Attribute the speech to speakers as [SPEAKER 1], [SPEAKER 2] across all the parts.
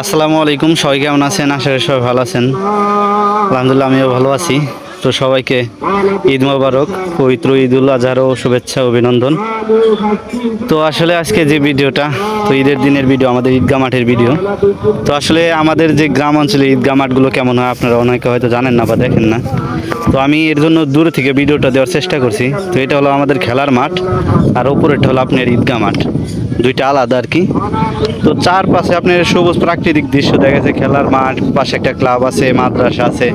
[SPEAKER 1] আসসালামু আলাইকুম, সবাই কেমন আছেন? আশা করি সবাই ভালো আছেন। আলহামদুলিল্লাহ আমিও ভালো আছি। তো সবাইকে ঈদ মোবারক, পবিত্র ঈদ উল আজহারও শুভেচ্ছা অভিনন্দন। তো আসলে আজকে যে ভিডিওটা, তো ঈদের দিনের ভিডিও, আমাদের ঈদগাহ মাঠের ভিডিও। তো আসলে আমাদের যে গ্রাম অঞ্চলে ঈদগাহ মাঠগুলো কেমন হয় আপনারা অনেকে হয়তো জানেন না বা দেখেন না। তো আমি এর জন্য দূর থেকে ভিডিওটা দেওয়ার চেষ্টা করছি। তো এটা হলো আমাদের খেলার মাঠ, আর উপরেরটা হলো আপনার ঈদগাহ মাঠ, দুইটা আলাদা আর কি। তো চারপাশে আপনার সবুজ প্রাকৃতিক দৃশ্য দেখা যাচ্ছে, খেলার মাঠ, পাশে একটা ক্লাব আছে, মাদ্রাসা আছে,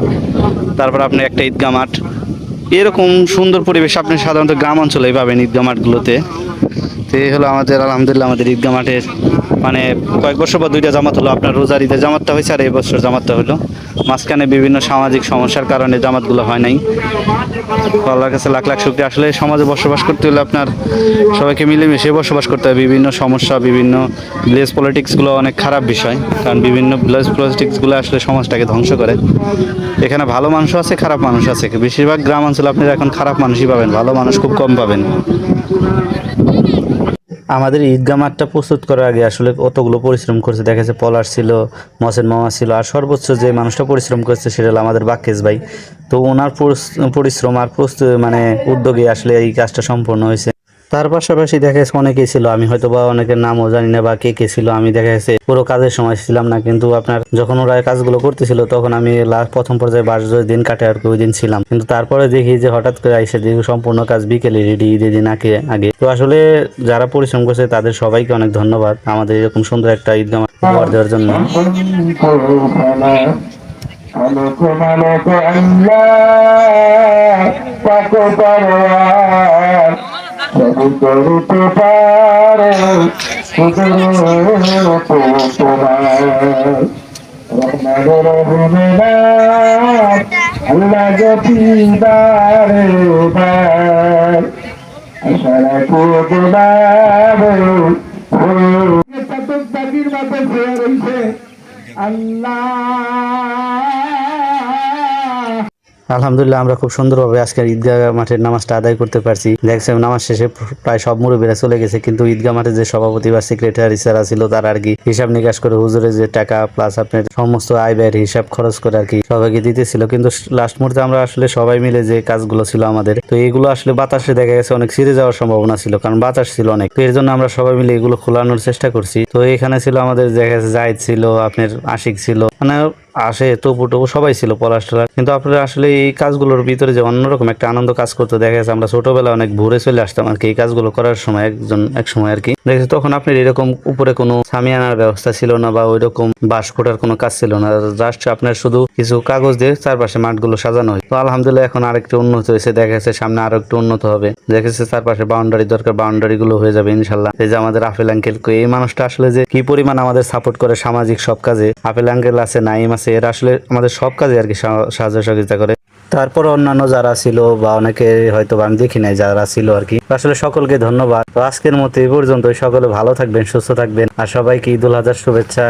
[SPEAKER 1] তারপর আপনি একটা ঈদগাহ মাঠ। এরকম সুন্দর পরিবেশ আপনি সাধারণত গ্রাম অঞ্চলেই পাবেন ঈদগাহ মাঠগুলোতে। তো এই হলো আমাদের আলহামদুলিল্লাহ আমাদের ঈদগাহ মাঠের মানে কয়েক বছর পর দুইটা জামাত হলো। আপনার রোজার ঈদের জামাতটা হয়েছে আর এই বছর জামাতটা হলো। মাঝখানে বিভিন্ন সামাজিক সমস্যার কারণে জামাতগুলো হয় নাই। আল্লাহর কাছে লাখ লাখ শুকরিয়া। আসলে সমাজে বসবাস করতে হলে আপনার সবাইকে মিলেমিশে বসবাস করতে হয়। বিভিন্ন সমস্যা, বিভিন্ন ভিলেজ পলিটিক্সগুলো অনেক খারাপ বিষয়, কারণ বিভিন্ন ভিলেজ পলিটিক্সগুলো আসলে সমাজটাকে ধ্বংস করে। এখানে ভালো মানুষও আছে, খারাপ মানুষ আছে। বেশিরভাগ গ্রাম অঞ্চলে আপনি এখন খারাপ মানুষই পাবেন, ভালো মানুষ খুব কম পাবেন। আমাদের ঈদগাহ মাঠটা প্রস্তুত করার আগে আসলে কতগুলো পরিশ্রম করছে দেখা যাচ্ছে। পলাশ ছিল, মহসেন মামা ছিল, আর সর্বোচ্চ যে মানুষটা পরিশ্রম করছে সেটা হলো আমাদের বাক্কেশ ভাই। তো ওনার পরিশ্রম আর মানে উদ্যোগে আসলে এই কাজটা সম্পূর্ণ হয়েছে। তার পাশাপাশি দেখা যাচ্ছে অনেকেই ছিল, আমি হয়তো বা অনেকের নামও জানি না বা কে কে ছিল। আমি দেখা যাচ্ছে পুরো কাজের সময় ছিলাম না, কিন্তু আপনার যখন ওরা কাজগুলো করতেছিল তখন আমি প্রথম পর্যায়ে 22 দিন কাটে আর কি ওই দিন ছিলাম। কিন্তু তারপরে দেখি যে হঠাৎ করে আইসে দেখি সম্পূর্ণ কাজ বিকেলে রেডি, ঈদের দিন আগে আগে। তো আসলে যারা পরিশ্রম করছে তাদের সবাইকে অনেক ধন্যবাদ আমাদের এরকম সুন্দর একটা ঈদগাহ উপহার দেওয়ার জন্য।
[SPEAKER 2] করতে পারে আল্লাহ জপিদারে আশারা
[SPEAKER 1] আলহামদুলিল্লাহ আমরা খুব সুন্দরভাবে আজকের ঈদগাহ মাঠের নামাজটা আদায় করতে পারছি। দেখছেন নামাজ শেষে প্রায় সব মুরব্বীরা চলে গেছে, কিন্তু ঈদগাহ মাঠে যে সভাপতি বা সেক্রেটারি স্যার ছিল তারা আর কি হিসাব নিকাশ করে হুজুরের যে টাকা প্লাস আপনার সমস্ত আয় ব্যয়ের হিসাব খরচ করে আর কি সবাইকে দিতেছিল। কিন্তু লাস্ট মুহূর্তে আমরা আসলে সবাই মিলে যে কাজগুলো ছিল আমাদের, তো এগুলো আসলে বাতাসে দেখা গেছে অনেক ছিঁড়ে যাওয়ার সম্ভাবনা ছিল, কারণ বাতাস ছিল অনেক। তো এর জন্য আমরা সবাই মিলে এগুলো খোলানোর চেষ্টা করছি। তো এখানে ছিল আমাদের দেখা গেছে জাহিদ ছিল, আপনার আশিক ছিল, মানে আসে তপু টপু সবাই ছিল, পলাশ টলাশ। কিন্তু আপনারা আসলে এই কাজগুলোর ভিতরে যে অন্যরকম একটা আনন্দ কাজ করতে দেখা গেছে। আমরা ছোটবেলায় অনেক ভোরে চলে আসতাম আর কি এই কাজগুলো করার সময়, এক সময় আর কি দেখেছি তখন আপনার এরকম উপরে কোনো সামিয়ানার ব্যবস্থা ছিল না বা ওই রকম বাঁশ খোটার কোনো কাজ ছিল না। জাস্ট আপনার শুধু কিছু কাগজ দিয়ে চারপাশে মাঠগুলো সাজানো হয়। তো আলহামদুলিল্লাহ এখন আরেকটু উন্নত হয়েছে, দেখা গেছে সামনে আরো একটু উন্নত হবে। দেখেছে চারপাশে বাউন্ডারি দরকার, বাউন্ডারি গুলো হয়ে যাবে ইনশাল্লাহ। এই যে আমাদের আফেল আঙ্কেল, এই মানুষটা আসলে যে কি পরিমাণ আমাদের সাপোর্ট করে সামাজিক সব কাজে। আফেল আঙ্কেল আছে, নাইম আছে, এরা আসলে আমাদের সব কাজে আর কি সাহায্য সহযোগিতা করে। তারপর অন্যান্য যারা ছিল বা অনেকে হয়তো আমি দেখি নাই যারা ছিল আর কি, আসলে সকলকে ধন্যবাদ। তো আজকের মতো এই পর্যন্ত, সকলে ভালো থাকবেন, সুস্থ থাকবেন, আর সবাইকে ঈদ উল আজহার শুভেচ্ছা,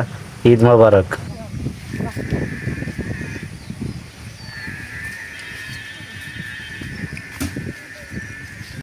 [SPEAKER 1] ঈদ মোবারক।